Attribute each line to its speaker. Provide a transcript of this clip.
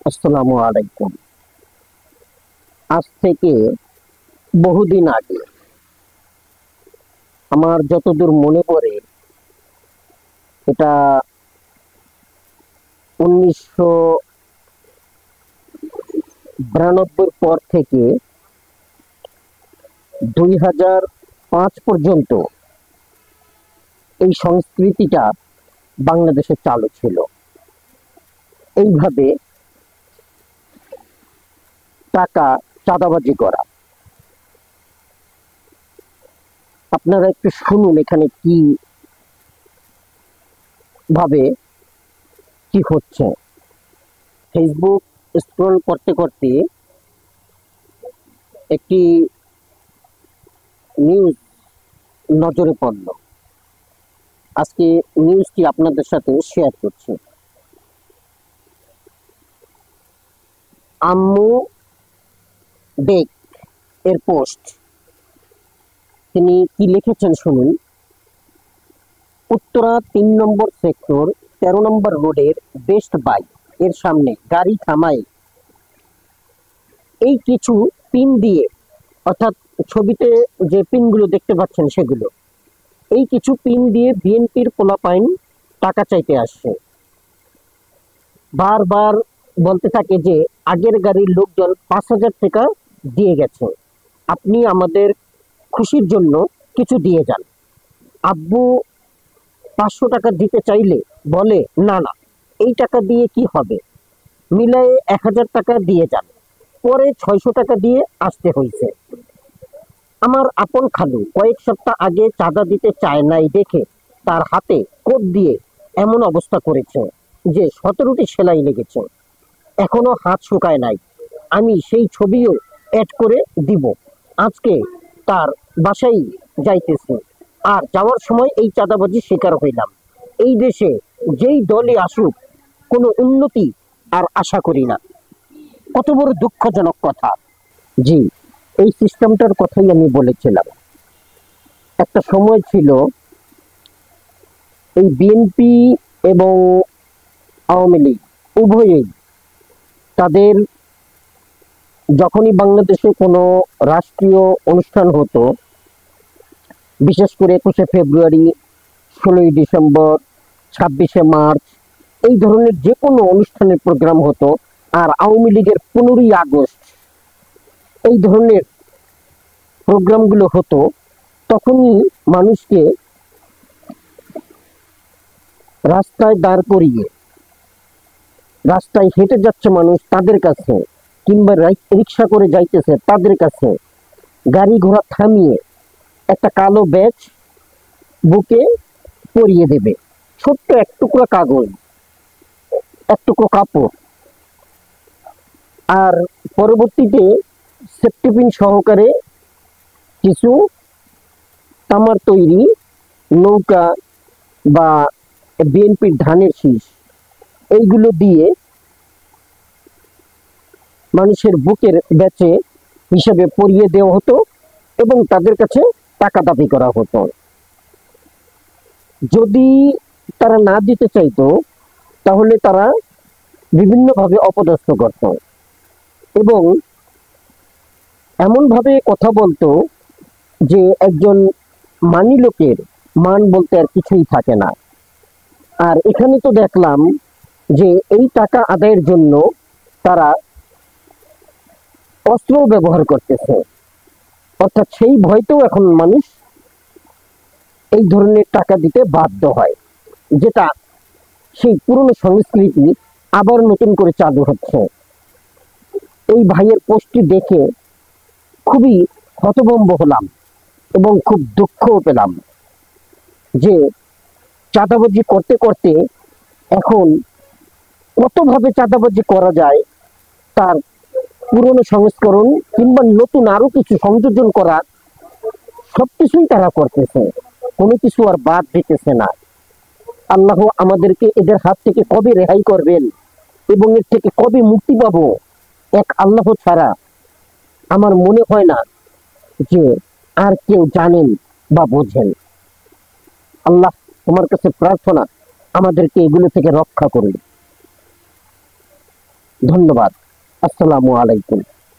Speaker 1: আসসালামু আলাইকুম। আজ থেকে বহুদিন আগে, আমার যতদূর মনে পড়ে, এটা 1992 পর থেকে 2005 পর্যন্ত এই সংস্কৃতিটা বাংলাদেশে চালু ছিল। এইভাবে টাকা চাঁদাবাজি করা। আপনারা একটু শুনুন এখানে কি ভাবে কি হচ্ছে। ফেসবুক স্ক্রল করতে করতে একটি নিউজ নজরে পড়ল। আজকে নিউজটি আপনাদের সাথে শেয়ার করছি। আম্মু বেগ এর পোস্ট। তিনি কি লিখেছেন শুনুন। উত্তরা 3 নম্বর সেক্টর 13 নম্বর রোডের বেস্ট বাই এর সামনে গাড়ি থামায় এই কিছু পিন দিয়ে, অর্থাৎ ছবিতে যে পিনগুলো দেখতে পাচ্ছেন সেগুলো, এই কিছু পিন দিয়ে বিএনপির পোলাপাইন টাকা চাইতে আসছে। বারবার বলতে থাকে যে আগের গাড়ির লোকজন 5,000 টাকা দিয়ে গেছে, আপনি আমাদের খুশির জন্য কিছু দিয়ে যান। আব্বু 500 টাকা দিতে চাইলে বলে না না, এই টাকা দিয়ে কি হবে, মিলায়ে 1,000 টাকা দিয়ে যান। পরে 600 টাকা দিয়ে আসতে হয়েছে। আমার আপন খালু কয়েক সপ্তাহ আগে চাঁদা দিতে চায় নাই দেখে তার হাতে কোট দিয়ে এমন অবস্থা করেছে যে 17টি সেলাই লেগেছে, এখনো হাত শুকায় নাই। আমি সেই ছবিও অ্যাড করে দিব। আজকে তার বাসায় যাইতেছি, আর যাওয়ার সময় এই চাঁদাবাজির শিকার হইলাম। এই দেশে যেই দলই আসুক, কোনো উন্নতি আর আশা করি না। কত বড় দুঃখজনক কথা। জি, এই সিস্টেমটার কথাই আমি বলেছিলাম। একটা সময় ছিল এই বিএনপি এবং আওয়ামী লীগ উভয়েই, তাদের যখনই বাংলাদেশে কোনো রাষ্ট্রীয় অনুষ্ঠান হতো, বিশেষ করে 21শে ফেব্রুয়ারি, 16ই ডিসেম্বর, 26শে মার্চ, এই ধরনের যে কোনো অনুষ্ঠানের প্রোগ্রাম হতো, আর আওয়ামী লীগের 15ই আগস্ট, এই ধরনের প্রোগ্রামগুলো হতো, তখনই মানুষকে রাস্তায় দাঁড় করিয়ে, রাস্তায় হেঁটে যাচ্ছে মানুষ তাদের কাছে, কিংবা রিক্সা করে যাইতেছে তাদের কাছে, গাড়ি ঘোড়া থামিয়ে একটা কালো ব্যাজ বুকে পরিয়ে দেবে। ছোট্ট এক টুকরা কাগজ, এক টুকরো কাপড়, আর পরবর্তীতে সেফটি পিন সহকারে কিছু তামার তৈরি নৌকা বা বিএনপির ধানের শীষ, এইগুলো দিয়ে মানুষের বুকের ব্যাচে হিসেবে পরিয়ে দেওয়া হতো এবং তাদের কাছে টাকা দাবি করা হতো। যদি তারা না দিতে চাইতো, তাহলে তারা বিভিন্নভাবে অপদস্থ করত এবং এমনভাবে কথা বলতো যে একজন মানি লোকের মান বলতে আর কিছুই থাকে না। আর এখানে তো দেখলাম যে এই টাকা আদায়ের জন্য তারা অস্ত্র ব্যবহার করতেছে, অর্থাৎ সেই ভয়তেও এখন মানুষ এই ধরনের টাকা দিতে বাধ্য হয়, যেটা সেই পুরনো সংস্কৃতি আবার নতুন করে চালু হচ্ছে। এই ভাইয়ের পোস্টটি দেখে খুবই হতভম্ব হলাম এবং খুব দুঃখও পেলাম যে চাঁদাবাজি করতে করতে এখন কতভাবে চাঁদাবাজি করা যায় তার পুরনো সংস্করণ কিংবা নতুন আরো কিছু সংযোজন করা, সবকিছুই তারা করতেছে, কোনো কিছু আর বাদ দিতেছে না। আল্লাহ আমাদেরকে এদের হাত থেকে কবে রেহাই করবেন এবং এর থেকে কবে মুক্তি পাবো, এক আল্লাহ ছাড়া আমার মনে হয় না যে আর কেউ জানেন বা বোঝেন। আল্লাহ, তোমার কাছে প্রার্থনা আমাদেরকে এগুলো থেকে রক্ষা করুন। ধন্যবাদ। আসসালামু আলাইকুম।